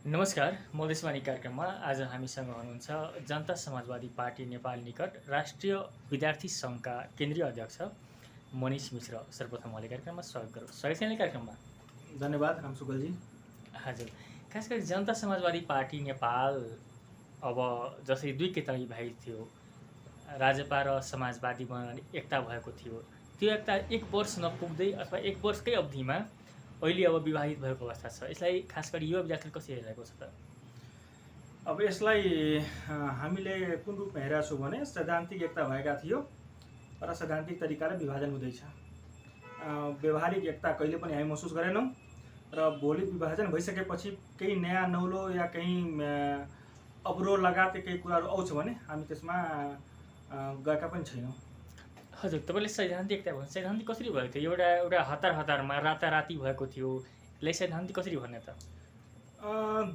नमस्कार, मधेसवाणी कार्यक्रममा आज हामीसँग हुनुहुन्छ जनता समाजवादी पार्टी नेपाल निकट राष्ट्रिय विद्यार्थी सङ्घका केन्द्रीय अध्यक्ष मनिष मिश्र। सर्वप्रथम उहाँले कार्यक्रममा स्वागत गरौँ। स्वागत छ कार्यक्रममा। धन्यवाद राम सुकलजी। हजुर, खास गरी जनता समाजवादी पार्टी नेपाल अब जसरी दुई केटा विभाजित थियो, राजपा र समाजवादीमा एकता भएको थियो, त्यो एकता एक वर्ष नपुग्दै अथवा एक वर्षकै अवधिमा अहिले अब विवाहित भएको अवस्था छ। यसलाई खास गरी युवा विद्यार्थीले कसरी हेरिरहेको छ त? अब यसलाई हामीले कुन रूपमा हेरेका छौँ भने सैद्धान्तिक एकता भएका थियो र सैद्धान्तिक तरिकाले विभाजन हुँदैछ। व्यवहारिक एकता कहिले पनि हामी महसुस गरेनौँ र भोलि विभाजन भइसकेपछि केही नयाँ नौलो या कहीँ अवरोध लगायत केही कुराहरू आउँछ भने हामी त्यसमा गएका पनि छैनौँ। हजुर, तपाईँले सैद्धान्तिक एकता भन्नु, सैद्धान्तिक कसरी भएको थियो? एउटा हतारमा राताराति भएको थियो, यसलाई सैद्धान्तिक कसरी भन्ने त?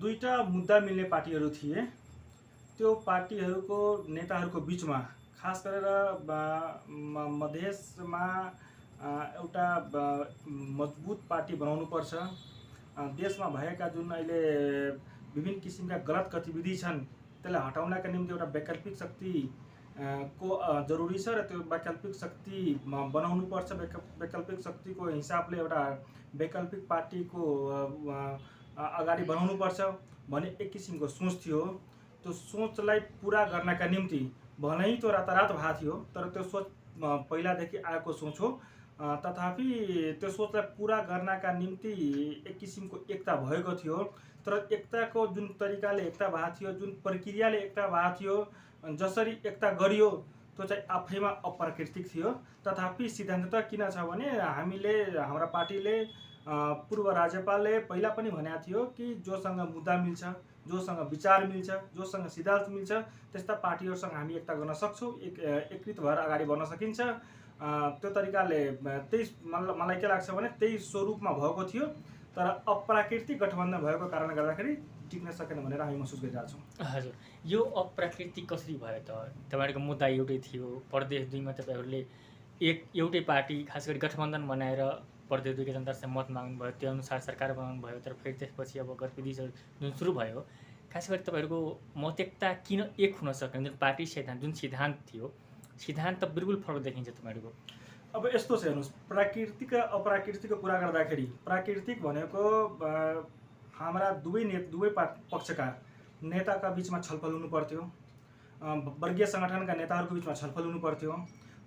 दुईटा मुद्दा मिल्ने पार्टीहरू थिए। त्यो पार्टीहरूको नेताहरूको बिचमा खास गरेर मधेसमा एउटा मजबुत पार्टी बनाउनुपर्छ। देशमा भएका जुन अहिले विभिन्न किसिमका गलत गतिविधि छन् त्यसलाई हटाउनका निम्ति एउटा वैकल्पिक शक्ति को जरुरी छ र त्यो वैकल्पिक शक्ति बनाउनुपर्छ। वैकल्पिक शक्तिको हिसाबले एउटा वैकल्पिक पार्टीको अगाडि बढाउनुपर्छ भन्ने एक किसिमको सोच थियो। त्यो सोचलाई पुरा गर्नका निम्ति भलै त्यो रातारात भएको थियो, तर त्यो सोच पहिलादेखि आएको सोच हो। तथापि त्यो सोचलाई पुरा गर्नका निम्ति एक किसिमको एकता भएको थियो। तर एकताको जुन तरिकाले एकता भएको थियो, जुन प्रक्रियाले एकता भएको थियो, जसरी एकता गरियो त्यो चाहिँ आफैमा अप्राकृतिक थियो। तथापि सिद्धान्ततः किन छ भने हामीले हाम्रा पार्टीले पूर्व राज्यपालले पहिला पनि भनेको थियो कि जोसँग मुद्दा मिल्छ, जोसँग विचार मिल्छ, जोसँग सिद्धान्त मिल्छ त्यस्ता पार्टीहरूसँग हामी एकता गर्न सक्छौँ, एकीकृत भएर अगाडि बढ्न सकिन्छ। त्यो तरिकाले त्यही मलाई के लाग्छ भने त्यही स्वरूपमा भएको थियो। तर अप्राकृतिक गठबन्धन भएको कारणले गर्दाखेरि टिक्न सकेन भनेर हामी महसुस गरिरहेका छौँ। हजुर, यो अप्राकृतिक कसरी भयो त? तपाईँहरूको मुद्दा एउटै थियो, प्रदेश दुईमा तपाईँहरूले एउटै पार्टी खास गरी गठबन्धन बनाएर प्रदेश दुईका जनतासँग मत माग्नुभयो, त्यो अनुसार सरकार बनाउनु भयो। तर फेरि त्यसपछि अब गतिविधिहरू जुन सुरु भयो, खास गरी तपाईँहरूको मतैकता किन एक हुन सकेन? जुन पार्टी सिद्धान्त, जुन सिद्धान्त थियो, सिद्धान्त त बिल्कुल फरक देखिन्छ तपाईँहरूको। अब यस्तो छ हेर्नुहोस्, प्राकृतिक र अप्राकृतिकको कुरा गर्दाखेरि प्राकृतिक भनेको हाम्रा दुवै पक्षका नेताका बिचमा छलफल हुनु पर्थ्यो, वर्गीय सङ्गठनका नेताहरूको बिचमा छलफल हुनु पर्थ्यो।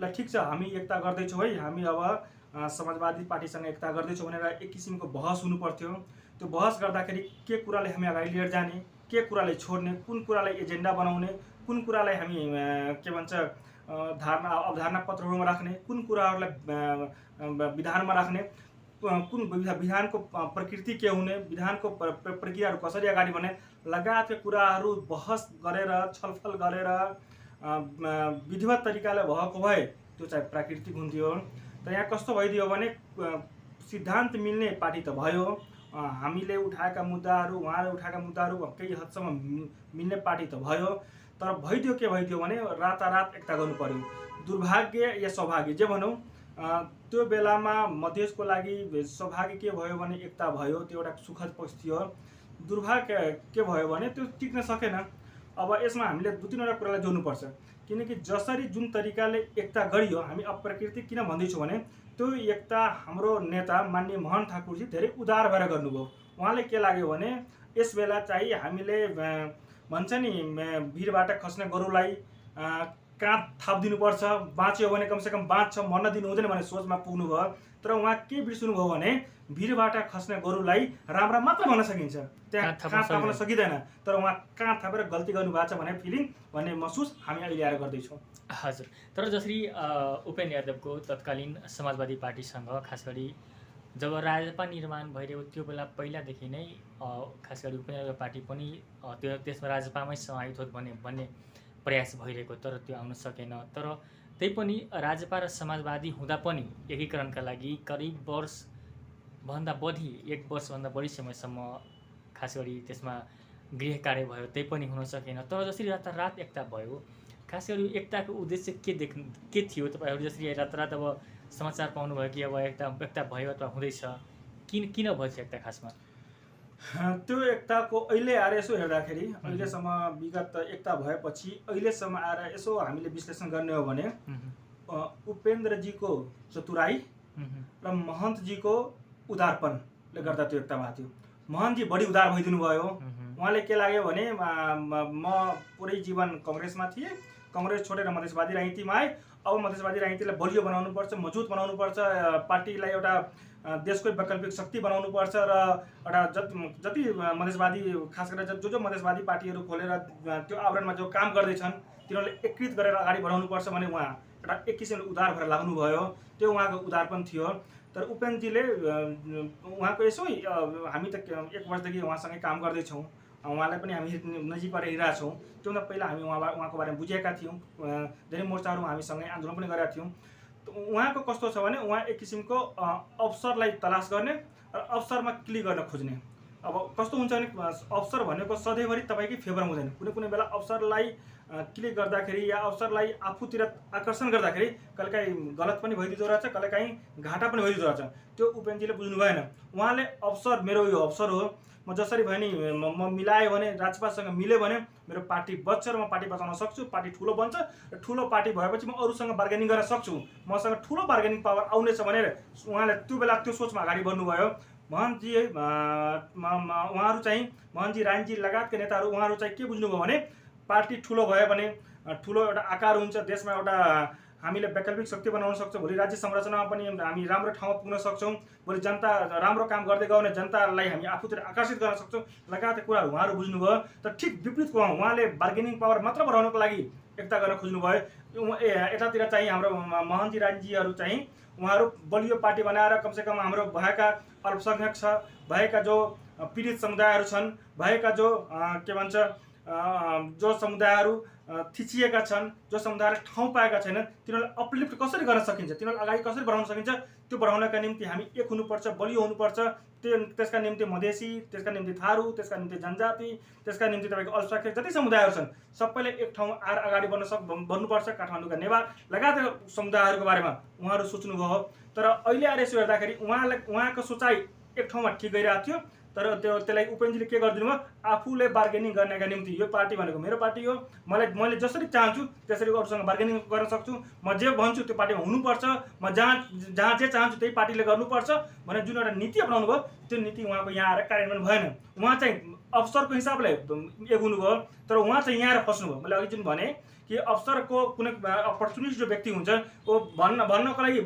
ल ठिक छ, हामी एकता गर्दैछौँ है, हामी अब समाजवादी पार्टीसँग एकता गर्दैछौँ भनेर एक किसिमको बहस हुनु पर्थ्यो। त्यो बहस गर्दाखेरि के कुराले हामी अगाडि लिएर जाने, के कुरालाई छोड्ने, कुन कुरालाई एजेन्डा बनाउने, कुन कुरालाई हामी के भन्छ अवधारणा पत्रहरूमा राख्ने, कुन कुराहरूलाई विधानमा राख्ने, कुन विधानको प्रकृति के हुने, विधानको प्रक्रियाहरू कसरी अगाडि बढ्ने लगायतका कुराहरू बहस गरेर छलफल गरेर विधिवत तरिकाले भएको भए त्यो चाहिँ प्राकृतिक हुन्थ्यो। तर यहाँ कस्तो भइदियो भने सिद्धान्त मिल्ने पार्टी त भयो, हामीले उठाएका मुद्दाहरू, उहाँले उठाएका मुद्दाहरू केही हदसम्म मिल्ने पार्टी त भयो, तर भइदियो के भइदियो भने रातारात एकता गर्नु पर्यो। दुर्भाग्य या सौभाग्य जे भनौँ, त्यो बेलामा मधेसको लागि सौभाग्य के भयो भने एकता भयो, त्यो एउटा सुखद पक्ष थियो। दुर्भाग्य के भयो भने त्यो टिक्न सकेन। अब यसमा हामीले दुई तिनवटा कुरालाई जोड्नुपर्छ, किनकि जसरी जुन तरिकाले एकता गरियो, हामी अप्राकृतिक किन भन्दैछौँ भने त्यो एकता हाम्रो नेता माननीय मोहन ठाकुरजी धेरै उदार भएर गर्नुभयो। उहाँले के लाग्यो भने यस बेला चाहिँ हामीले भन्छ नि भिरबाट खस्ने गोरुलाई काँध थापिदिनुपर्छ, बाँच्यो भने कमसेकम बाँच्छ, मर्न दिनु हुँदैन भन्ने सोचमा पुग्नुभयो। तर उहाँ के बिर्सनुभयो भने भिरबाट खस्ने गोरुलाई राम्रा मात्र भन्न सकिन्छ, त्यहाँ काँध थाप्न सकिँदैन। तर उहाँ काँध थापेर गल्ती गर्नुभएको छ भन्ने फिलिङ, भन्ने महसुस हामी अहिले आएर गर्दैछौँ। हजुर, तर जसरी उपेन्द्र यादवको तत्कालीन समाजवादी पार्टीसँग खास गरी जब राजपा निर्माण भइरहेको त्यो बेला पहिलादेखि नै खास गरी उपेन्द्र यादव पार्टी पनि त्यसमा राजपामै समाहित होस् भन्ने प्रयास भइरहेको, तर त्यो आउन सकेन। तर त्यही पनि राजपा र समाजवादी हुँदा पनि एकीकरणका लागि करिब वर्षभन्दा बढी, एक वर्षभन्दा बढी समयसम्म खास गरी त्यसमा गृह कार्य भयो, त्यही पनि हुन सकेन। तर जसरी रातारात एकता भयो, खास गरी एकताको उद्देश्य के थियो? तपाईँहरू जसरी रातारात अब समाचार पाउनुभयो कि अब एकता भयो अथवा हुँदैछ, किन भयो एकता खासमा? त्यो एकताको अहिले आएर यसो हेर्दाखेरि अहिलेसम्म विगत एकता भएपछि अहिलेसम्म आएर यसो हामीले विश्लेषण गर्ने हो भने उपेन्द्रजीको चतुराई र महन्तजीको उदारपनले गर्दा त्यो एकता भएको थियो। महन्तजी बढी उदार भइदिनु भयो। उहाँले के लाग्यो भने म पुरै जीवन कङ्ग्रेसमा थिएँ, कङ्ग्रेस छोडेर मधेसवादी राजनीतिमा आएँ, अब मधेसवादी राजनीतिलाई बलियो बनाउनुपर्छ, मजबुत बनाउनुपर्छ, पार्टीलाई एउटा देशको वैकल्पिक शक्ति बनाउनुपर्छ र एउटा जति मधेसवादी खास गरेर जो मधेसवादी पार्टीहरू खोलेर त्यो आवरणमा जो काम गर्दैछन् तिनीहरूले एकीकृत गरेर अगाडि बढाउनुपर्छ भने उहाँ एउटा एक किसिमले उदार भएर लाग्नुभयो। त्यो उहाँको उदारपन थियो। तर उपेन्द्रजीले उहाँको यसो हामी त 1 वर्षदेखि उहाँसँगै काम गर्दैछौँ, उहाँलाई पनि हामी नजिकबाट हेरिरहेका छौँ। त्योभन्दा पहिला हामी उहाँको बारेमा बुझेका थियौँ, धेरै मोर्चाहरूमा हामीसँगै आन्दोलन पनि गरेका थियौँ। उहाँको कस्तो छ भने उहाँ एक किसिमको अवसरलाई तलास गर्ने र अवसरमा क्लिक गर्न खोज्ने। अब कस्तो हुन्छ भने अवसर भनेको सधैँभरि तपाईँकै फेभरमा हुँदैन। कुनै कुनै बेला अवसरलाई क्लिक गर्दाखेरि या अवसरलाई आफूतिर आकर्षण गर्दाखेरि कहिलेकाहीँ गलत पनि भइदिँदो रहेछ, कहिलेकाहीँ घाटा पनि भइदिँदो रहेछ। त्यो उपेन्द्रजीले बुझ्नु भएन। उहाँले अवसर मेरो यो अवसर हो, म जसरी भयो नि म मिलाएँ भने राजपासँग मिल्यो भने मेरो पार्टी बच्छ र म पार्टी बचाउन सक्छु, पार्टी ठुलो बन्छ र ठुलो पार्टी भएपछि म अरूसँग बार्गेनिङ गर्न सक्छु, मसँग ठुलो बार्गेनिङ पावर आउनेछ भनेर उहाँले त्यो बेला त्यो सोचमा अगाडि बढ्नुभयो। महन्तजी उहाँहरू चाहिँ महन्तजी राजनीति लगायतका नेताहरू उहाँहरू चाहिँ के बुझ्नुभयो भने पार्टी ठुलो भयो भने ठुलो एउटा आकार हुन्छ, देशमा एउटा हामीले वैकल्पिक शक्ति बनाउन सक्छौँ, भोलि राज्य संरचनामा पनि हामी राम्रो ठाउँमा पुग्न सक्छौँ, भोलि जनता राम्रो काम गर्दै गयो भने जनतालाई हामी आफूतिर आकर्षित गर्न सक्छौँ लगायतका कुराहरू उहाँहरू बुझ्नुभयो। तर ठिक विपरीत उहाँले बार्गेनिङ पावर मात्र बढाउनको लागि एकता गर्न खोज्नुभयो। यतातिर चाहिँ हाम्रो महन्तजी राजनीतिहरू चाहिँ उहाँहरू बलियो पार्टी बनाएर कमसेकम हाम्रो भएका अल्पसङ्ख्यक छ, भएका जो पीडित समुदायहरू छन्, भएका जो के भन्छ जो समुदायहरू थिचिएका छन्, जो समुदायले ठाउँ पाएका छैनन्, तिनीहरूलाई अपलिफ्ट कसरी गर्न सकिन्छ, तिनीहरूलाई अगाडि कसरी बढाउन सकिन्छ, त्यो बढाउनका निम्ति हामी एक हुनुपर्छ, बलियो हुनुपर्छ। त्यसका निम्ति मधेसी, त्यसका निम्ति थारू, त्यसका निम्ति जनजाति, त्यसका निम्ति तपाईँको अल्पसङ्ख्यक जति समुदायहरू छन् सबैले एक ठाउँमा आएर अगाडि बढ्नुपर्छ। काठमाडौँका नेवार लगायत समुदायहरूको बारेमा उहाँहरू सोच्नुभयो। तर अहिले आएर यसो हेर्दाखेरि उहाँको सोचाइ एक ठाउँमा ठिक गइरहेको थियो। तर त्यसलाई उपेन्द्रजीले के गरिदिनु भयो, आफूले बार्गेनिङ गर्नका निम्ति यो पार्टी भनेको मेरो पार्टी हो, मैले जसरी चाहन्छु त्यसरी अरूसँग बार्गेनिङ गर्न सक्छु, म जे भन्छु त्यो पार्टीमा हुनुपर्छ, म जहाँ जे चाहन्छु त्यही पार्टीले गर्नुपर्छ भनेर जुन एउटा नीति अपनाउनु भयो त्यो नीति उहाँको यहाँ आएर कार्यान्वयन भएन। उहाँ चाहिँ अवसरको हिसाबले एक हुनुभयो, तर उहाँ चाहिँ यहाँ आएर फस्नुभयो। मैले अघि जुन भने कि अवसरको कुनै अपर्चुनिस्ट जो व्यक्ति हुन्छ वो भन्नको लागि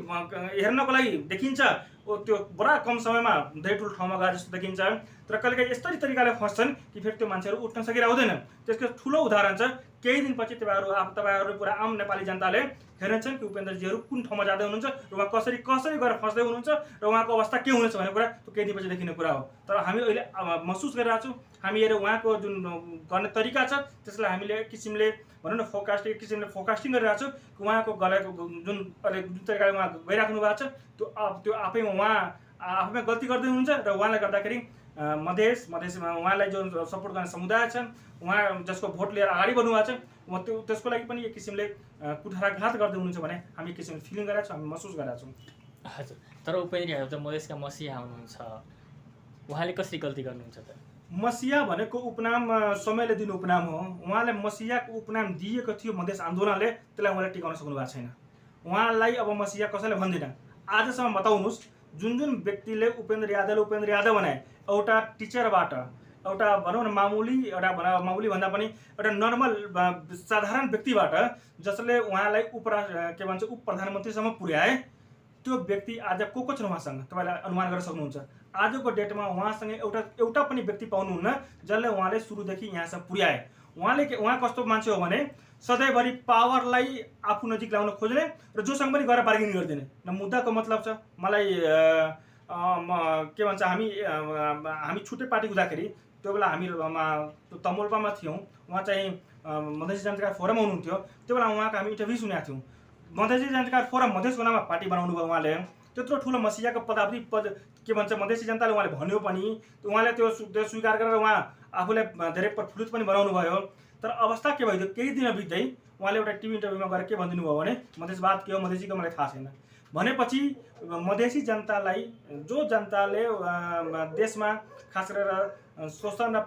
हेर्नको लागि देखिन्छ, त्यो बडा कम समयमा धेरै ठुलो ठाउँमा गए जस्तो देखिन्छ। तर कहिलेकाहीँ यस्तरी तरिकाले फस्छन् कि फेरि त्यो मान्छेहरू उठ्न सकिरहेको हुँदैन। त्यसको ठुलो उदाहरण छ, केही दिनपछि तपाईँहरू पुरा आम नेपाली जनताले हेर्नेछन् कि उपेन्द्रजीहरू कुन ठाउँमा जाँदै हुनुहुन्छ र उहाँ कसरी गएर फस्दै हुनुहुन्छ र उहाँको अवस्था के हुनेछ भन्ने कुरा त्यो केही दिनपछि देखिने कुरा हो। तर हामी अहिले महसुस गरिरहेको छौँ, हामी हेरेर उहाँको जुन गर्ने तरिका छ त्यसलाई हामीले एक किसिमले भनौँ न फोकास्टिङ गरिरहेको छौँ कि उहाँको गलेको जुन तरिकाले उहाँ गइराख्नु भएको छ त्यो आफैमा उहाँ आफैमा गल्ती गर्दै हुनुहुन्छ र उहाँले गर्दाखेरि मधेसमा उहाँलाई जो सपोर्ट गर्ने समुदाय छन्, उहाँ जसको भोट लिएर अगाडि बढ्नु भएको छ, उहाँ त्यसको लागि पनि एक किसिमले कुठाराघात गर्दै हुनुहुन्छ भने हामी एक किसिमले फिलिङ गरेका छौँ, हामी महसुस गरेका छौँ। हजुर, तर उपेन्द्रजीहरू त मधेसका मसिहा हुनुहुन्छ, उहाँले कसरी गल्ती गर्नुहुन्छ त? मसिहा भनेको उपनाम समयले दिनु उपनाम हो। उहाँले मसिहाको उपनाम दिएको थियो मधेस आन्दोलनले, त्यसलाई उहाँले टिकाउन सक्नु भएको छैन। उहाँलाई अब मसिहा कसैले भन्दिनँ। आजसम्म बताउनुहोस् जुन व्यक्तिले उपेन्द्र यादव बनाए, एउटा टिचरबाट, एउटा भनौँ न मामुली भन्दा पनि एउटा नर्मल साधारण व्यक्तिबाट जसले उहाँलाई उप प्रधानमन्त्रीसम्म पुर्याए, त्यो व्यक्ति आज को छन् उहाँसँग तपाईँले अनुमान गर्न सक्नुहुन्छ। आजको डेटमा उहाँसँग एउटा पनि व्यक्ति पाउनुहुन्न जसले उहाँले सुरुदेखि यहाँसम्म पुर्याए। उहाँ कस्तो मान्छे हो भने सधैँभरि पावरलाई आफू नजिक ल्याउन खोज्ने र जोसँग पनि गएर बार्गेनिङ गरिदिने। न मुद्दाको मतलब छ। मलाई के भन्छ हामी छुट्टै पार्टी हुँदाखेरि त्यो बेला हामी तमोल्पामा थियौँ, उहाँ चाहिँ मधेसी जानकार फोरममा हुनुहुन्थ्यो। त्यो बेला उहाँको हामी इन्टरभ्यू सुनेका थियौँ। मधेसी जानकार फोरम मधेसको नाममा पार्टी बनाउनु भयो उहाँले। त्यत्रो ठुलो मसिहाको के भन्छ मधेसी जनताले उहाँले भन्यो पनि उहाँले त्यो स्वीकार गरेर उहाँ आफूलाई धेरै प्रफुल्लित पनि बनाउनु भयो। तर अवस्था के भइदियो, केही दिन बित्दै उहाँले एउटा टिभी इन्टरभ्यूमा गएर के भनिदिनु भयो भने मधेसवाद के हो, मधेसीको मलाई थाहा छैन भनेपछि मधेसी जनतालाई जो जनताले देशमा खास गरेर शोषण र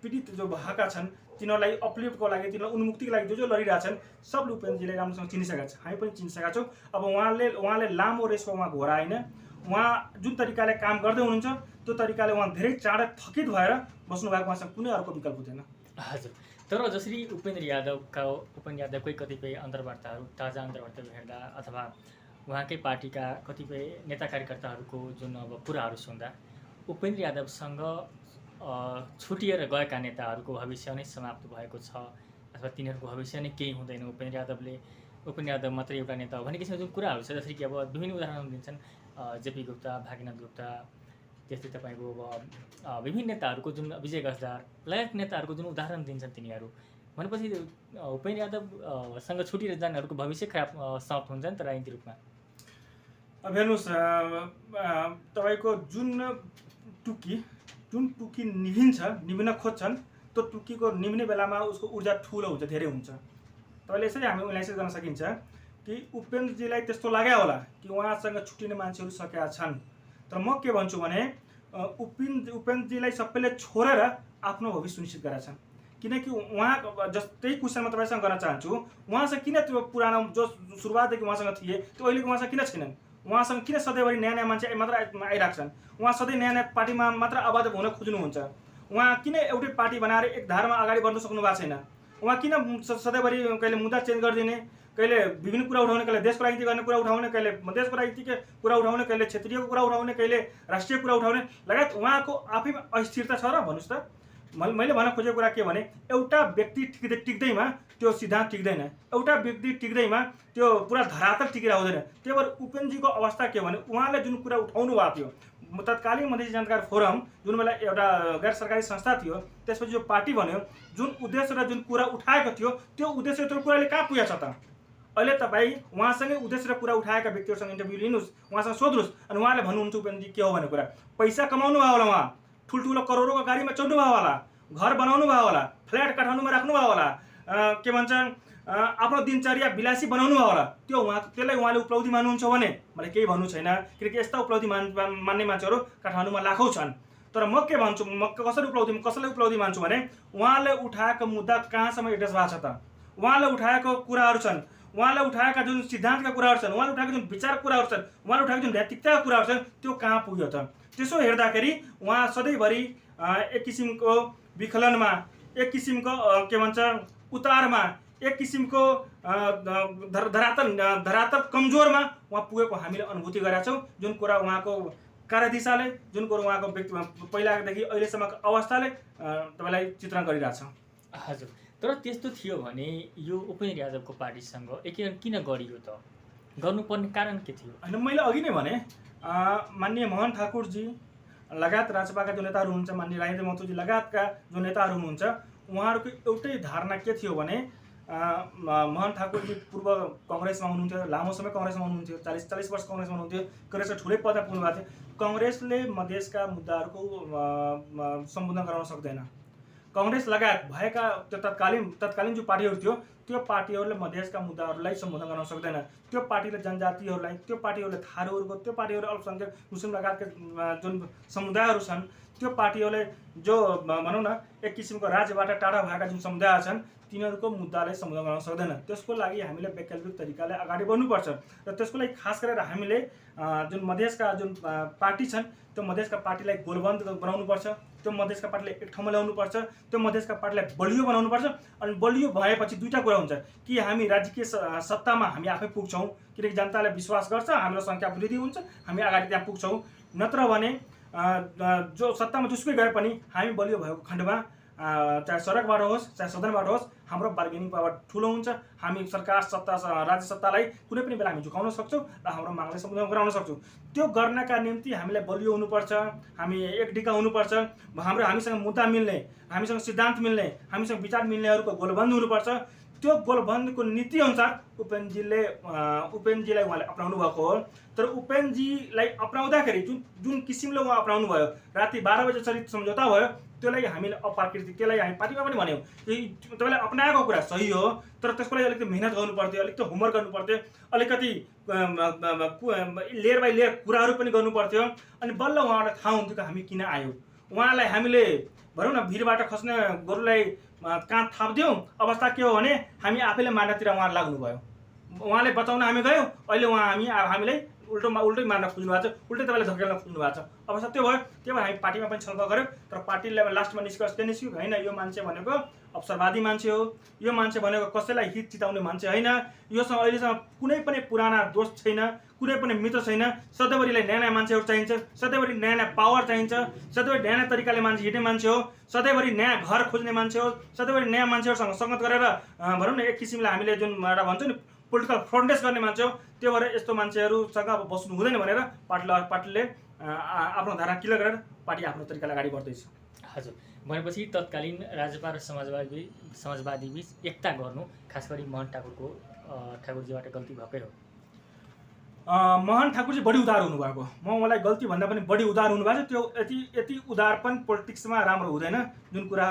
पीडित जो भएका छन् तिनीहरूलाई अपलिफ्टको लागि तिनीहरूलाई उन्मुक्तिको लागि जो लडिरहेछन् सबले उपेन्द्रजीलाई राम्रोसँग चिनिसकेका छ, हामी पनि चिनिसकेका छौँ। अब उहाँले लामो रेसमा उहाँ घोराएन, उहाँ जुन तरिकाले काम गर्दै हुनुहुन्छ त्यो तरिकाले उहाँ धेरै चाँडै थकित भएर बस्नुभएको, उहाँसँग कुनै अर्को विकल्प हुँदैन। हजुर, तर जसरी उपेन्द्र यादवकै कतिपय अन्तर्वार्ताहरू, ताजा अन्तर्वार्ताहरू हेर्दा अथवा उहाँकै पार्टीका कतिपय नेता कार्यकर्ताहरूको जुन अब कुराहरू सुन्दा उपेन्द्र यादवसँग छुटिएर गएका नेताहरूको भविष्य नै समाप्त भएको छ अथवा तिनीहरूको भविष्य नै केही हुँदैन, उपेन्द्र यादव मात्रै एउटा नेता हो भन्ने किसिमको जुन कुराहरू छ, जसरी कि अब विभिन्न उदाहरण दिन्छन्, जेपी गुप्ता, भागीनाथ गुप्ता, त्यस्तै तपाईँको अब विभिन्न नेताहरूको जुन विजय गजदार लगायत नेताहरूको जुन उदाहरण दिन्छन् तिनीहरू भनेपछि उपेन्द्र यादवसँग छुटिएर जानेहरूको भविष्य खराब समाप्त हुन्छ नि त राजनीतिक रूपमा। अब हेर्नुहोस्, तपाईँको जुन टुकी निभिन खोज्छन् त्यो टुकीको निभिने बेलामा उसको ऊर्जा ठुलो हुन्छ, धेरै हुन्छ। तपाईँले यसरी हामी एनालाइसिस गर्न सकिन्छ कि उपेन्द्रजीलाई त्यस्तो लाग्यो होला कि उहाँसँग छुटिने मान्छेहरू सकेका छन्, तर म के भन्छु भने उपेन्द्रजीलाई सबैले छोडेर आफ्नो भविष्य सुनिश्चित गरेका छन्। किनकि उहाँ जस्तै क्वेसन म तपाईँसँग गर्न चाहन्छु, उहाँसँग किन त्यो पुरानो जो सुरुवातदेखि उहाँसँग थिए त्यो अहिलेको उहाँसँग किन छैनन्? उहाँसँग किन सधैँभरि नयाँ नयाँ मान्छे मात्र आइरहेको छन्? उहाँ सधैँ नयाँ नयाँ पार्टीमा मात्र आबद्ध हुन खोज्नुहुन्छ। उहाँ किन एउटै पार्टी बनाएर एक धारमा अगाडि बढ्न सक्नु भएको छैन? उहाँ किन सधैँभरि कहिले मुद्दा चेन्ज गरिदिने, कहिले विभिन्न कुरा उठाउने, कहिले देशको राजनीति गर्ने कुरा उठाउने, कहिले देशको राजनीतिको कुरा उठाउने, कहिले क्षेत्रीयको कुरा उठाउने, कहिले राष्ट्रिय कुरा उठाउने लगायत उहाँको आफैमा अस्थिरता छ र? भन्नुहोस् त। मैले भन्न खोजेको कुरा के भने एउटा व्यक्ति टिक्दैमा त्यो सिद्धान्त टिक्दैन, एउटा व्यक्ति टिक्दैमा त्यो पुरा धरातल टिकेर हुँदैन। त्यही भएर उपेन्द्रजीको अवस्था के भने उहाँले जुन कुरा उठाउनु भएको थियो तत्कालीन मधेसी जानकार फोरम जुन बेला एउटा गैर सरकारी संस्था थियो, त्यसपछि जो पार्टी बन्यो, जुन उद्देश्य र जुन कुरा उठाएको थियो त्यो उद्देश्य त्यो कुराले कहाँ पुगेको छ त? अहिले तपाईँ उहाँसँगै उद्देश्य र कुरा उठाएका व्यक्तिहरूसँग इन्टरभ्यू लिनुहोस्, उहाँसँग सोध्नुहोस्, अनि उहाँले भन्नुहुन्छ उपेन्द्रजी के हो भन्ने कुरा। पैसा कमाउनु भयो होला, उहाँ ठुल्ठुलो करोडौँको गाडीमा चढ्नु भयो होला, घर बनाउनु भयो होला, फ्ल्याट काठमाडौँमा राख्नु भयो होला, के भन्छन् आफ्नो दिनचर्या विलासी बनाउनु भयो होला, त्यो त्यसलाई उहाँले उपलब्धि मान्नुहुन्छ भने मलाई केही भन्नु छैन। किनकि यस्ता उपलब्धि मान्ने मान्छेहरू काठमाडौँमा लाखौँ छन्। तर म के भन्छु, म कसैलाई उपलब्धि मान्छु भने उहाँले उठाएको मुद्दा कहाँसम्म एड्रेस भएको छ त? उहाँले उठाएको कुराहरू छन्, उहाँले उठाएका जुन सिद्धान्तका कुराहरू छन्, उहाँले उठाएको जुन विचार कुराहरू छन्, उहाँले उठाएको जुन नैतिकताका कुराहरू छन् त्यो कहाँ पुग्यो त? त्यसो हेर्दाखेरि उहाँ सधैँभरि एक किसिमको विखलनमा, एक किसिमको के भन्छ उतारमा, एक किसिमको धरातल कमजोरमा उहाँ पुगेको हामीले अनुभूति गरेका छौँ। जुन कुरा उहाँको कार्यदिशाले, जुन कुरा उहाँको व्यक्ति पहिलादेखि अहिलेसम्मको अवस्थाले तपाईँलाई चित्रण गरिरहेछ। हजुर, तर त्यस्तो थियो भने यो उपेन्द्र यादवको पार्टीसँग एकीकरण किन गरियो त? गर्नुपर्ने कारण के थियो? होइन, मैले अघि नै भने माननीय मोहन ठाकुरजी लगायत राजपाका जो नेताहरू हुनुहुन्छ, माननीय राजेन्द्र महतोजी लगायतका जो नेताहरू हुनुहुन्छ, उहाँहरूको एउटै धारणा के थियो भने मोहन ठाकुरजी पूर्व कङ्ग्रेसमा हुनुहुन्थ्यो, लामो समय कङ्ग्रेसमा हुनुहुन्थ्यो, 40 वर्ष कङ्ग्रेसमा हुनुहुन्थ्यो, कङ्ग्रेसमा ठुलै पदमा पुग्नुभएको थियो। कङ्ग्रेसले मधेसका मुद्दाहरूको सम्बोधन गराउन सक्दैन। कङ्ग्रेस लगायत भएका त्यो तत्कालीन जो पार्टीहरू थियो त्यो पार्टीहरूले मधेसका मुद्दाहरूलाई सम्बोधन गर्न सक्दैन। त्यो पार्टीले जनजातिहरूलाई, त्यो पार्टीहरूले थारूहरूको, त्यो पार्टीहरूले अल्पसङ्ख्यक मुस्लिम लगायतका जुन समुदायहरू छन् त्यो पार्टीहरूले जो भनौँ न एक किसिमको राज्यबाट टाढा भएका जुन समुदाय छन् तिनीहरूको मुद्दालाई सम्बोधन गर्न सक्दैन। त्यसको लागि हामीले वैकल्पिक तरिकाले अगाडि बढ्नुपर्छ र त्यसको लागि खास गरेर हामीले जुन मधेसका जुन पार्टी छन् त्यो मधेसका पार्टीलाई गोलबन्द बनाउनुपर्छ, त्यो मधेसका पार्टीलाई एक ठाउँमा ल्याउनुपर्छ, त्यो मधेसका पार्टीलाई बलियो बनाउनुपर्छ। अनि बलियो भएपछि दुईवटा कुरा हुन्छ कि हामी राजकीय सत्तामा हामी आफै पुग्छौँ, किनकि जनताले विश्वास गर्छ, हाम्रो सङ्ख्या वृद्धि हुन्छ, हामी अगाडि त्यहाँ पुग्छौँ। नत्र भने जो सत्तामा जुसुकै गए पनि हामी बलियो भएको खण्डमा चाहे सडकबाट होस् चाहे सदनबाट होस् हाम्रो बार्गेनिङ पावर ठुलो हुन्छ। हामी सरकार सत्ता, राज्य सत्तालाई कुनै पनि बेला हामी झुकाउन सक्छौँ र हाम्रो मागलाई सम्बोधन गराउन सक्छौँ। त्यो गर्नका निम्ति हामीलाई बलियो हुनुपर्छ, हामी एकडिका हुनुपर्छ, हामीसँग मुद्दा मिल्ने, हामीसँग सिद्धान्त मिल्ने, हामीसँग विचार मिल्नेहरूको गोलबन्द हुनुपर्छ। त्यो गोलबन्दको नीति अनुसार उपेन्द्रजीलाई उहाँले अपनाउनु भएको हो। तर उपेन्द्रजीलाई अपनाउँदाखेरि जुन किसिमले उहाँ अपनाउनु भयो, राति 12 बजेसम्म सम्झौता भयो, त्यसलाई हामीले अप्राकृतिक, त्यसलाई हामी पार्टीमा पनि भन्यौँ तपाईँले अपनाएको कुरा सही हो, तर त्यसको लागि अलिकति मेहनत गर्नु पर्थ्यो, अलिकति होमवर्क गर्नु पर्थ्यो, अलिकति लेयर बाई लेयर कुराहरू पनि गर्नु पर्थ्यो। अनि बल्ल उहाँलाई थाहा हुन्थ्यो कि हामी किन आयौँ, उहाँलाई हामीले भनौँ न भिरबाट खस्ने गोरुलाई काँध थाप्दियौँ, अवस्था के हो भने हामी आफैले मार्नतिर उहाँ लाग्नुभयो। उहाँले बचाउन हामी गयौँ, अहिले हामीलाई उल्टै मार्न खोज्नु भएको छ, उल्टै तपाईँले धकेल्न खोज्नु भएको छ। अवस्था त्यो भयो। त्यही भएर हामी पार्टीमा पनि छलफल गऱ्यौँ, तर पार्टीले लास्टमा निष्कर्ष के निस्क्यो, होइन यो मान्छे भनेको अवसरवादी मान्छे हो, यो मान्छे भनेको कसैलाई हित चिताउने मान्छे होइन, योसँग अहिलेसम्म कुनै पनि पुराना दोष छैन, कुनै पनि मित्र छैन, सधैँभरिलाई नयाँ नयाँ मान्छेहरू चाहिन्छ, सधैँभरि नयाँ नयाँ पावर चाहिन्छ, सधैँभरि नयाँ नयाँ तरिकाले मान्छे हिँड्ने मान्छे हो, सधैँभरि नयाँ घर खोज्ने मान्छे हो, सधैँभरि नयाँ मान्छेहरूसँग सङ्गत गरेर भनौँ न एक किसिमले हामीले जुन एउटा भन्छ नि पोलिटिकल फ्रन्टेज गर्ने मान्छे हो। त्यो भएर यस्तो मान्छेहरूसँग अब बस्नु हुँदैन भनेर पार्टीले आफ्नो धारणा क्लियर गरेर पार्टी आफ्नो तरिकाले अगाडि बढ्दैछ। हजुर, भनेपछि तत्कालीन राजपा र समाजवादी बिच एकता गर्नु खास गरी मोहन ठाकुरजीबाट गल्ती भएकै हो। मोहन ठाकुरजी बढी उदार हुनुभएको, म उहाँलाई गल्ती भन्दा पनि बढी उदार हुनुभएको छ। त्यो यति उदार पनि पोलिटिक्समा राम्रो हुँदैन, जुन कुरा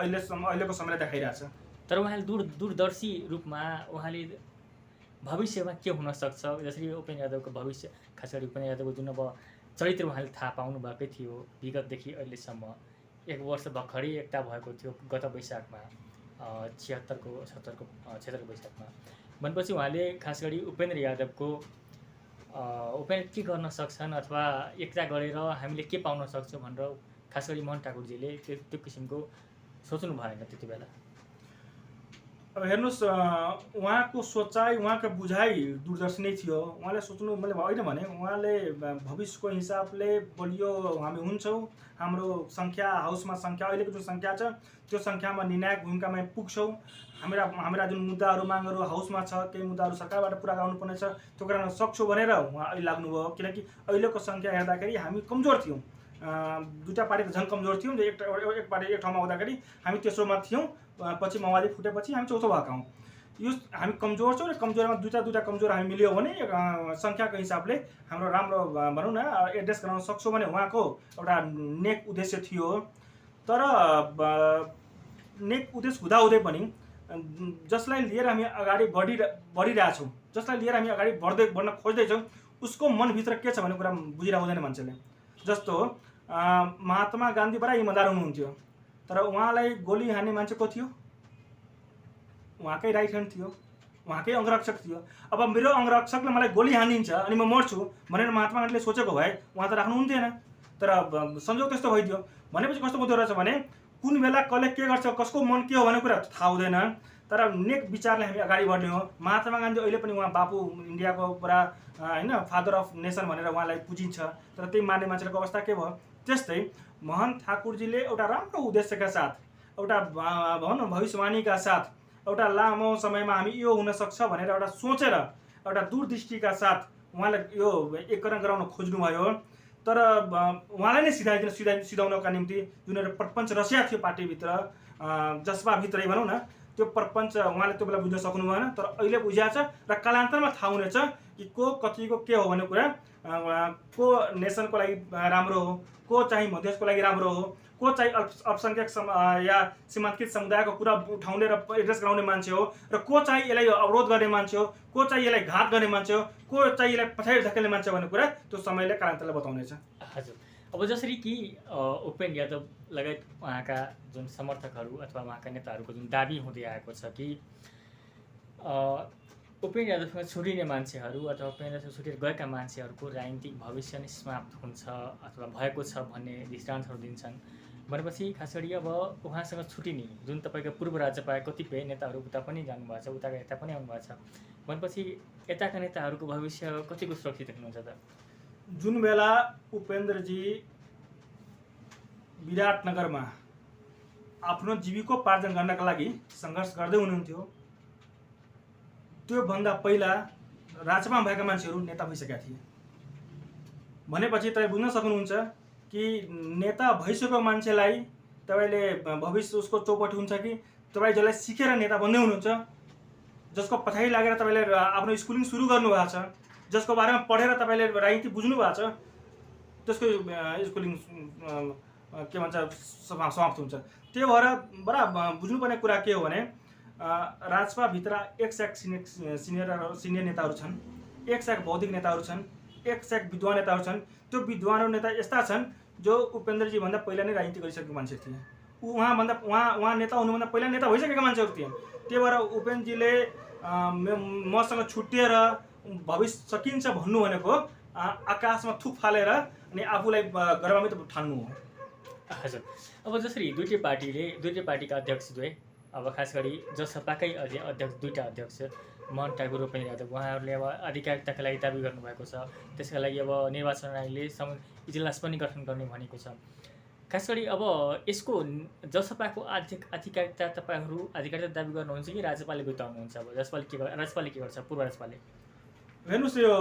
अहिलेको समयले देखाइरहेछ। तर उहाँले दूरदर्शी रूपमा उहाँले भविष्यमा के हुनसक्छ, जसरी उपेन्द्र यादवको भविष्य, खास गरी उपेन्द्र यादवको जुन अब चरित्र उहाँले थाहा पाउनु भएकै थियो विगतदेखि अहिलेसम्म। 1 वर्ष भर्खरै एकता भएको थियो गत वैशाखमा, 76 वैशाखमा। भनेपछि उहाँले खास गरी उपेन्द्र के गर्न सक्छन् अथवा एकता गरेर हामीले के पाउन सक्छौँ भनेर खास गरी मोहन ठाकुरजीले त्यो किसिमको सोच्नु भएन त्यति बेला। अब हेर्नुहोस्, उहाँको सोचाइ, उहाँको बुझाइ दूरदर्शी नै थियो। उहाँले सोच्नु, मैले होइन भने उहाँले भविष्यको हिसाबले बलियो हामी हुन्छौँ, हाम्रो सङ्ख्या हाउसमा सङ्ख्या अहिलेको जुन सङ्ख्या छ त्यो सङ्ख्यामा निर्णायक भूमिकामा पुग्छौँ, हाम्रा जुन मुद्दाहरू मागहरू हाउसमा छ केही मुद्दाहरू सरकारबाट पुरा गर्नुपर्ने छ त्यो गर्न सक्छौँ भनेर उहाँ अहिले लाग्नुभयो। किनकि अहिलेको सङ्ख्या हेर्दाखेरि हामी कमजोर थियौँ, दुईवटा पार्टी त झन् कमजोर थियौँ। एक पार्टी एक ठाउँमा हुँदाखेरि हामी तेस्रोमा थियौँ, पछि माओवादी फुटेपछि हामी चौथो भएका हौँ। यो हामी कमजोर छौँ र कमजोरमा दुईवटा कमजोर हामी मिल्यो भने सङ्ख्याको हिसाबले हाम्रो राम्रो भनौँ न एड्रेस गराउन सक्छौँ भने उहाँको एउटा नेक उद्देश्य थियो। तर नेक उद्देश्य हुँदाहुँदै पनि जसलाई लिएर हामी अगाडि बढिरहेछौँ, जसलाई लिएर हामी अगाडि बढ्न खोज्दैछौँ, उसको मनभित्र के छ भन्ने कुरा बुझिरहेको हुँदैन मान्छेले। जस्तो महात्मा गान्धी बडा इमान्दार हुनुहुन्थ्यो, तर उहाँलाई गोली हान्ने मान्छे को थियो? उहाँकै राइट ह्यान्ड थियो, उहाँकै अङ्गरक्षक थियो। अब मेरो अङ्गरक्षकले मलाई गोली हानिदिन्छ अनि म मर्छु भनेर महात्मा गान्धीले सोचेको भए उहाँ त राख्नुहुन्थेन। तर संयोग त्यस्तो भइदियो। भनेपछि कस्तो हुँदो रहेछ भने कुन बेला कसले के गर्छ, कसको मन के हो भन्ने कुरा थाहा हुँदैन। तर नेक विचारले हामी अगाडि बढ्ने हो। महात्मा गान्धी अहिले पनि उहाँ बाबु, इन्डियाको पुरा होइन फादर अफ नेसन भनेर उहाँलाई पुजिन्छ, तर त्यही मान्ने मान्छेको अवस्था के भयो? त्यस्तै मोहन ठाकुरजीले एउटा राम्रो उद्देश्यका साथ, एउटा भनौँ न भविष्यवाणीका साथ, एउटा लामो समयमा हामी यो हुनसक्छ भनेर एउटा सोचेर एउटा दूरदृष्टिका साथ उहाँले यो एकीकरण गराउन खोज्नुभयो। तर उहाँलाई नै सिधाउनका निम्ति जुन एउटा प्रपञ्च रसिया थियो पार्टीभित्र, जसपाभित्रै भनौँ न, त्यो प्रपञ्च उहाँले त्यो बेला बुझ्न सक्नु भएन। तर अहिले बुझाएको छ र कालान्तरमा थाहा हुनेछ कि को कतिको के हो भन्ने कुरा, को नेसनको लागि राम्रो हो, को चाहिँ मधेसको लागि राम्रो हो, को चाहिँ अल्पसङ्ख्यक या सीमान्तकृत समुदायको कुरा उठाउने र एड्रेस गराउने मान्छे हो, र को चाहिँ यसलाई अवरोध गर्ने मान्छे हो, को चाहिँ यसलाई घात गर्ने मान्छे हो, को चाहिँ यसलाई पछाडि धकेल्ने मान्छे भन्ने कुरा त्यो समयले कालान्तरले बताउनेछ। हजुर, अब जसरी कि उपेन्द्र यादव लगायत उहाँका जुन समर्थकहरू अथवा उहाँका नेताहरूको जुन दाबी हुँदै आएको छ कि उपेन्द्र यादवसँग छुटिने मान्छेहरू अथवा उपेन्द्र यादव छुटेर गएका मान्छेहरूको राजनीतिक भविष्य नै समाप्त हुन्छ अथवा भएको छ भन्ने दृष्टान्तहरू दिन्छन्। भनेपछि खास गरी अब उहाँसँग छुटिने जुन तपाईँको पूर्व राज्यपाल कतिपय नेताहरू उता पनि जानुभएको छ, उताका यता पनि आउनुभएको छ, भनेपछि यताका नेताहरूको भविष्य कतिको सुरक्षित हुनुहुन्छ त? जुन बेला उपेन्द्रजी विराटनगरमा आफ्नो जीविकोपार्जन गर्नका लागि सङ्घर्ष गर्दै हुनुहुन्थ्यो, त्योभन्दा पहिला राजपामा भएका मान्छेहरू नेता भइसकेका थिए। भनेपछि तपाईँ बुझ्न सक्नुहुन्छ कि नेता भइसकेको मान्छेलाई तपाईँले भविष्य उसको चौपटी हुन्छ कि तपाईँ जसलाई सिकेर नेता बन्दै हुनुहुन्छ, जसको पछाडि लागेर तपाईँले आफ्नो स्कुलिङ सुरु गर्नुभएको छ, जसको बारेमा पढेर तपाईँले राजनीति बुझ्नु भएको छ, त्यसको स्कुलिङ के भन्छ समाप्त हुन्छ। त्यो भएर बडा बुझ्नुपर्ने कुरा के हो भने राजपाभित्र एक से एक सिनियर नेताहरू छन्, एक से एक बौद्धिक नेताहरू छन्, एक से एक विद्वान नेताहरू छन्। त्यो विद्वान नेता यस्ता छन् जो उपेन्द्रजी भन्दा पहिला नै राजनीति गरिसकेको मान्छे थिए। उहाँ नेता हुनुभन्दा पहिला नेता भइसकेका मान्छेहरू थिए। त्यही भएर उपेन्द्रजीले मसँग छुट्टिएर भविष्य सकिन्छ भन्नु भनेको आकाशमा थुक फालेर अनि आफूलाई गर्वन्वित ठान्नु हो। हजुर, अब जसरी दुईटै पार्टीका अध्यक्षद्वय, अब खास गरी जसपाकै अध्यक्ष, दुईटा अध्यक्ष मोहन ठाकुर, उपेन्द्र यादव, उहाँहरूले अब आधिकारिकताका लागि दाबी गर्नुभएको छ। त्यसका लागि अब निर्वाचन आयोगले इजलास पनि गठन गर्ने भनेको छ। खास गरी अब यसको जसपाको आधिकारिकता तपाईँहरू आधिकारिकता दाबी गर्नुहुन्छ कि राज्यपालले बिताउनुहुन्छ? अब राज्यपालले के गर्छ? पूर्व राज्यपालले हेर्नुहोस्, यो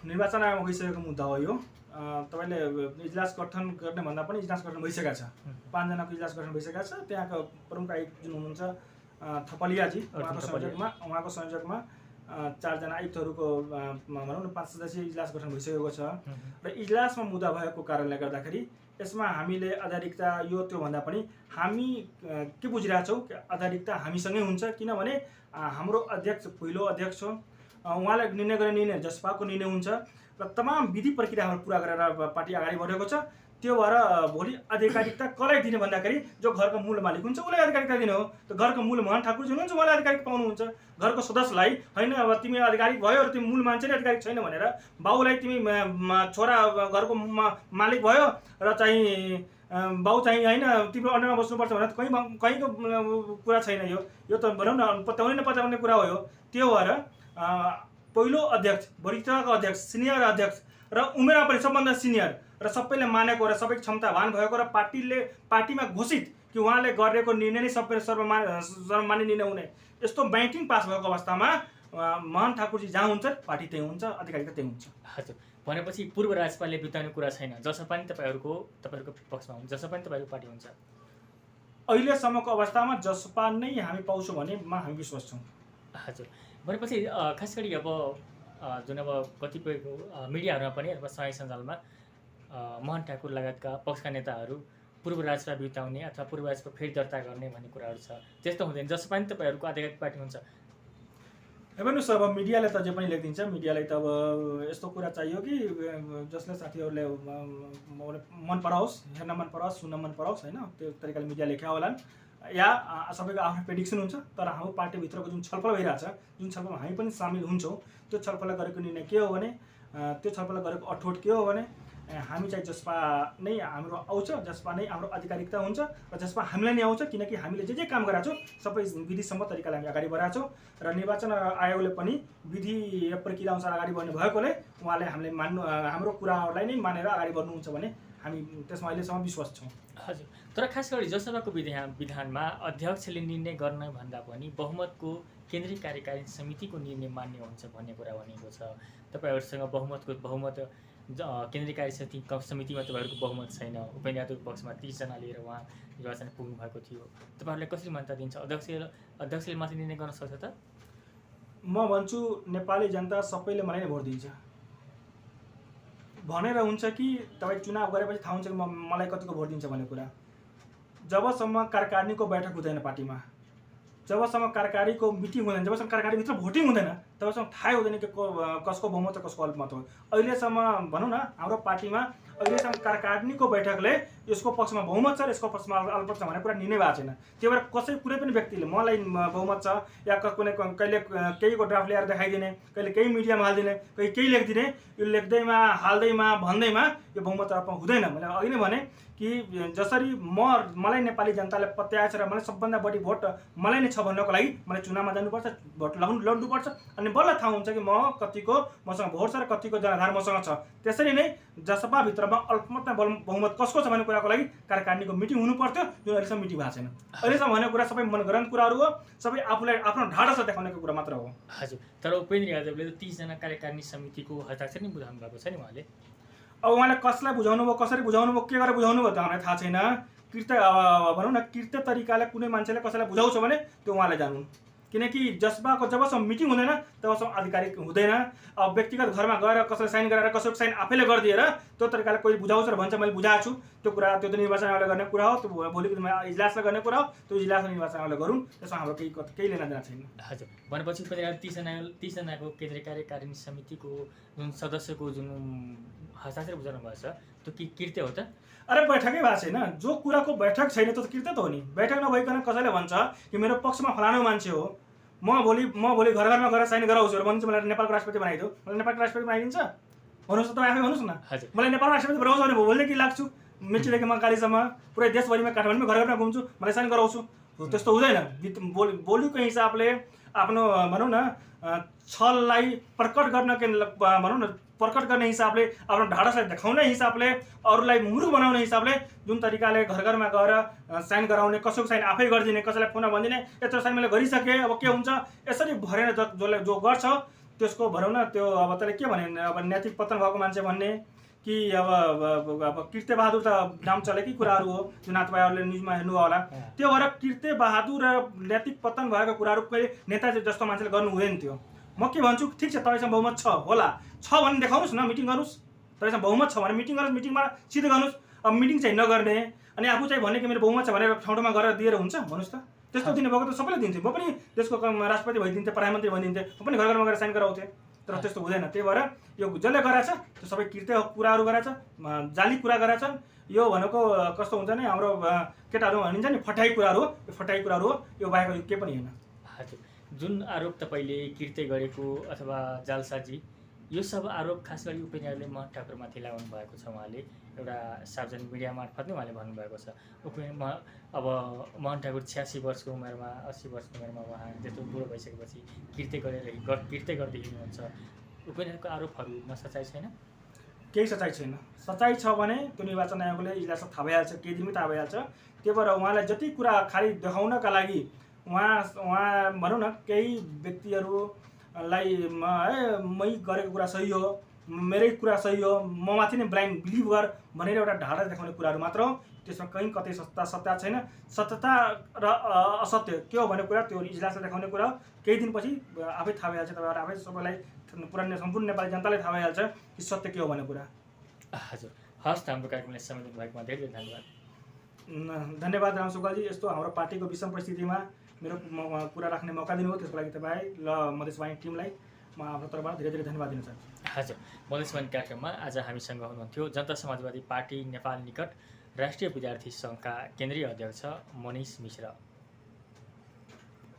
निर्वाचन आयोगमा गइसकेको मुद्दा हो। यो तपाईँले इजलास गठन गर्ने भन्दा पनि इजलास गठन भइसकेको छ। 5 जनाको इजलास गठन भइसकेको छ। त्यहाँको प्रमुख आयुक्त जुन हुनुहुन्छ थपलियाजी, उहाँको संयोजकमा 4 जना आयुक्तहरूको भनौँ न 5 सदस्यीय इजलास गठन भइसकेको छ। र इजलासमा मुद्दा भएको कारणले गर्दाखेरि यसमा हामीले आधारिकता यो त्यो भन्दा पनि हामी के बुझिरहेछौँ कि आधारिकता हामीसँगै हुन्छ। किनभने हाम्रो अध्यक्ष पहिलो अध्यक्ष हो, उहाँले निर्णय गर्ने निर्णय जसपाको निर्णय हुन्छ र तमाम विधि प्रक्रियाहरू पुरा गरेर पार्टी अगाडि बढेको छ। त्यो भएर भोलि आधिकारिकता कसलाई दिने भन्दाखेरि जो घरको मूल मालिक हुन्छ उसलाई आधिकारिकता दिने हो। त घरको मूल मोहन ठाकुरजी हुनुहुन्छ, उहाँले आधिकारिक पाउनुहुन्छ। घरको सदस्यलाई होइन, अब तिमी आधिकारिक भयो र तिमी मूल मान्छे नै आधिकारिक छैन भनेर बाउलाई तिमी छोरा घरको मालिक भयो र चाहिँ बाउ चाहिँ होइन तिम्रो अन्डरमा बस्नुपर्छ भनेर कहीँको कुरा छैन। यो त भनौँ न पत्याउने नपत्याउने कुरा हो। त्यो भएर पहिलो अध्यक्ष, वरिष्ठको अध्यक्ष, सिनियर अध्यक्ष र उमेरमा पनि सबभन्दा सिनियर र सबैले मानेको र सबै क्षमतावान भएको र पार्टीमा घोषित कि उहाँले गरेको निर्णय नै सबै सर्वमान्य निर्णय हुने यस्तो ब्याङ्किङ पास भएको अवस्थामा मोहन ठाकुरजी जहाँ हुन्छ पार्टी त्यही हुन्छ, आधिकारिकता त्यही हुन्छ। हजुर, भनेपछि पूर्व राज्यपालले बिताउने कुरा छैन। जसपा नि तपाईँहरूको पक्षमा हुन्छ, जसपा नि तपाईँको पार्टी हुन्छ। अहिलेसम्मको अवस्थामा जसपा नै हामी पाउँछौँ भनेमा हामी विश्वास छौँ। हजुर, भनेपछि खास गरी अब जुन अब कतिपय मिडियाहरूमा पनि अथवा समाज सञ्जालमा मोहन ठाकुर लगायतका पक्षका नेताहरू पूर्व राज्यसभा बिताउने अथवा पूर्व राज्यसभा फेरि दर्ता गर्ने भन्ने कुराहरू छ। त्यस्तो हुँदैन, जसपा नि तपाईँहरूको आधिकारिक पार्टी हुन्छ। हेर्नुहोस्, अब मिडियाले त जे पनि लेखिदिन्छ। मिडियालाई त अब यस्तो कुरा चाहियो कि जसले साथीहरूले मन पराओस्, हेर्न मन पराओस्, सुन्न मन पराओस्, होइन त्यो तरिकाले मिडिया लेख्या होलान् या सबैको आफ्नो प्रेडिक्सन हुन्छ। तर हाम्रो पार्टीभित्रको जुन छलफल भइरहेछ, जुन छलफलमा हामी पनि सामेल हुन्छौँ, त्यो छलफलले गरेको निर्णय के हो भने, त्यो छलफलले गरेको अठोट के हो भने हामी चाहिँ जसपा नै हाम्रो आउँछ, जसपा नै हाम्रो आधिकारिकता हुन्छ र जसपा हामीलाई नै आउँछ। किनकि हामीले जे काम गरेका छौँ सबै विधिसम्म तरिकाले हामी अगाडि बढाएको छौँ र निर्वाचन आयोगले पनि विधि प्रक्रिया अनुसार अगाडि बढ्ने भएकोले उहाँले हामीले हाम्रो कुराहरूलाई नै मानेर अगाडि बढ्नुहुन्छ भने हामी त्यसमा अहिलेसम्म विश्वास छौँ। हजुर, तर खास गरी जसपाको विधानमा अध्यक्षले निर्णय गर्न भन्दा पनि बहुमतको केन्द्रीय कार्यकारिणी समितिको निर्णय मान्य हुन्छ भन्ने कुरा भनेको छ। तपाईँहरूसँग बहुमत केन्द्रीय कार्य समितिमा तपाईँहरूको बहुमत छैन। उपेन्द्र यादवको पक्षमा 30 जना लिएर उहाँ निर्वाचन पुग्नु भएको थियो। तपाईँहरूले कसरी मान्यता दिन्छ? अध्यक्षले मात्रै निर्णय गर्न सक्छ त? म भन्छु नेपाली जनता सबैले मलाई नै भोट दिन्छ भनेर हुन्छ कि तपाईँ चुनाव गरेपछि थाहा हुन्छ कि मलाई कतिको भोट दिन्छ भन्ने कुरा। जबसम्म कार्यकारिणीको बैठक हुँदैन पार्टीमा, जबसम्म कार्यकारिणीको मिटिङ हुँदैन, जबसम्म कार्यकारिणीभित्र भोटिङ हुँदैन, तबसम्म थाहै हुँदैन कि कसको बहुमत छ कसको अल्पमत हो। अहिलेसम्म भनौँ न हाम्रो पार्टीमा अहिलेसम्म कार्यकारिणीको बैठकले यसको पक्षमा बहुमत छ र यसको पक्षमा अल्पमत छ भन्ने कुरा निर्णय भएको छैन। त्यही भएर कुनै पनि व्यक्तिले मलाई बहुमत छ या कहिले केहीको ड्राफ्ट ल्याएर देखाइदिने, कहिले केही मिडियामा हालिदिने, कहिले केही लेखिदिने, यो लेख्दैमा हाल्दैमा भन्दैमा यो बहुमत हुँदैन। मैले अघि नै भने कि जसरी मलाई नेपाली जनताले पत्याएछ र मलाई सबभन्दा बढी भोट मलाई नै छ भन्नको लागि मलाई चुनावमा जानुपर्छ, भोट लड्नुपर्छ, अनि बल्ल थाहा हुन्छ कि कतिको मसँग भोट छ र कतिको जनाधार मसँग छ। त्यसरी नै जसपाभित्रमा अल्पमतमा बहुमत कसको छ भन्ने कुराको लागि कार्यकारिणीको मिटिङ हुनु पर्थ्यो, जुन अहिलेसम्म मिटिङ भएको छैन। अहिलेसम्म भनेको कुरा सबै मनगढन्त कुराहरू हो, सबै आफूलाई आफ्नो ढाडस देखाउनेको कुरा मात्र हो। हजुर, तर उपेन्द्र यादवले त 30 जना कार्यकारिणी समितिको हस्ताक्षर नै बुझाउनु भएको छ नि उहाँले। अब उहाँले कसलाई बुझाउनु भयो, कसरी बुझाउनु भयो, के गरेर बुझाउनु भयो त हामीलाई थाहा छैन। भनौँ न कृत्य तरिकाले कुनै मान्छेले कसैलाई बुझाउँछ भने त्यो उहाँले जानु। किनकि जसपाको जबसम्म मिटिङ हुँदैन तबसम्म आधिकारिक हुँदैन। अब व्यक्तिगत घरमा गएर कसैले साइन गराएर कसैको साइन आफैले गरिदिएर त्यो तरिकाले कोही बुझाउँछ र भन्छ मैले बुझाएको छु, त्यो कुरा त्यो त निर्वाचन आयोगले गर्ने कुरा हो, त्यो भोलिको दिनमा इजलासले गर्ने कुरा हो, त्यो इजलासले निर्वाचन आयोगले गरौँ, त्यसमा हाम्रो केही लेनादेना छैन। हजुर, भनेपछि उपनिर्वाचन 30 जनाको केन्द्रीय कार्यकारिणी समितिको जुन सदस्यको जुन हस्ताक्षर बुझाउनु भएको छ त्यो कृत्य हो त? अरे बैठकै भएको छैन, जो कुराको बैठक छैन त्यो त कृत्य त हो नि। बैठक नभइकन कसैले भन्छ कि मेरो पक्षमा फलानु मान्छे हो, म भोलि घर घरमा गएर साइन गराउँछु र भन्छ मलाई नेपालको राष्ट्रपति बनाइदियो, मलाई नेपालको राष्ट्रपति बनाइदिन्छ? भन्नुहोस् त, तपाईँ आफै भन्नुहोस् न। मलाई नेपालको राष्ट्रपति बनाउँछ भने भोलिदेखि लाग्छु मेचीदेखि मकालीसम्म पुरै देशभरिमा काठमाडौँमा घर घरमा घुम्छु, मलाई साइन गराउँछु, त्यस्तो हुँदैन। बोलीको हिसाबले आफ्नो भनौँ न छललाई प्रकट गर्ने हिसाबले, आफ्नो ढाडसलाई देखाउने हिसाबले, अरूलाई मूर्ख बनाउने हिसाबले जुन तरिकाले घर घरमा गएर साइन गराउने, कसैको साइन आफै गरिदिने, कसैलाई फोनमा भनिदिने यत्रो साइन मैले गरिसकेँ अब के हुन्छ, यसरी भरेर जसले जो गर्छ त्यसको भनौँ न त्यो अब त्यसले के भने अब नैतिक पतन भएको मान्छे भन्ने कि अब कीर्ति बहादुर त नाम चलेकै कुराहरू हो जुन तपाईँहरूले न्युजमा हेर्नुभयो होला। त्यो भएर कीर्ति बहादुर र नैतिक पतन भएको कुराहरू कहिले नेता जस्तो मान्छेले गर्नु हुँदैन थियो। म के भन्छु, ठिक छ तपाईँसँग बहुमत छ होला, छ भने देखाउनुहोस् न, मिटिङ गर्नुहोस्, तपाईँसँग बहुमत छ भने मिटिङ गर्नुहोस्, मिटिङमा सिधै गर्नुहोस्। अब मिटिङ चाहिँ नगर्ने अनि आफू चाहिँ भन्ने कि मेरो बहुमत छ भनेर ठाउँ ठाउँमा गएर दिएर हुन्छ भन्नुहोस् त? त्यस्तो दिनुभएको त सबैले दिन्थ्यो, म पनि देशको राष्ट्रपति भइदिन्थेँ, प्रधानमन्त्री भइदिन्थेँ, म पनि घर घरमा गएर साइन गराउँथेँ, तर त्यस्तो हुँदैन। त्यही भएर यो जसले गराएछ त्यो सबै कृत्य कुराहरू गराएछ, जाली कुरा गराएछन्। यो भनेको कस्तो हुन्छ नि, हाम्रो केटाहरू भनिन्छ नि फटाइ कुराहरू हो, यो फटाइ कुराहरू हो, यो बाहेक यो केही पनि होइन। हजुर, जुन आरोप तपाईँले कृत्य गरेको अथवा जालसाजी, यो सब आरोप खास गरी उपेन्द्रले मोहन ठाकुरमाथि लगाउनु भएको छ। उहाँले एउटा सार्वजनिक मिडिया मार्फत नै उहाँले भन्नुभएको छ। अब मोहन ठाकुर 86 वर्षको उमेरमा, 80 वर्षको उमेरमा उहाँ त्यत्रो बुढो भइसकेपछि कृत्य गर्दै हिँड्नुहुन्छ। उपेन्द्रको आरोपहरूमा सच्चाइ छैन? केही सच्चाइ छैन। सच्चाइ छ भने त्यो निर्वाचन आयोगले इजलासमा थाहा भइहाल्छ, केही दिनमै थाहा भइहाल्छ। त्यही भएर उहाँलाई जति कुरा खालि देखाउनका लागि उहाँ भनौँ न केही व्यक्तिहरूलाई मै गरेको कुरा सही हो, मेरै कुरा सही हो, म माथि नै ब्लाइन्ड बिलिभ गर भनेर एउटा ढाडा देखाउने कुराहरू मात्र हो। त्यसमा कहीँ कतै सत्ता छैन। सत्यता र असत्य के हो भन्ने कुरा त्यो इजलासले देखाउने कुरा हो। केही दिनपछि आफै थाहा भइहाल्छ, तपाईँहरू आफै सबैलाई सम्पूर्ण नेपाली जनतालाई थाहा भइहाल्छ कि सत्य के हो भन्ने कुरा। हजुर, हस्, हाम्रो कार्यक्रमलाई समय दिनुभएकोमा धेरै धेरै धन्यवाद। धन्यवाद राम सुब्बाजी, यस्तो हाम्रो पार्टीको विषम परिस्थितिमा मेरो कुरा राख्ने मौका दिनुभयो, त्यसको लागि तपाईँ ल मधेसवाणी टिमलाई म आफ्नो तर्फबाट धेरै धेरै धन्यवाद दिन चाहन्छु। हजुर, मधेसवाणी कार्यक्रममा आज हामीसँग हुनुहुन्थ्यो जनता समाजवादी पार्टी नेपाल निकट राष्ट्रिय विद्यार्थी सङ्घका केन्द्रीय अध्यक्ष मनिष मिश्र।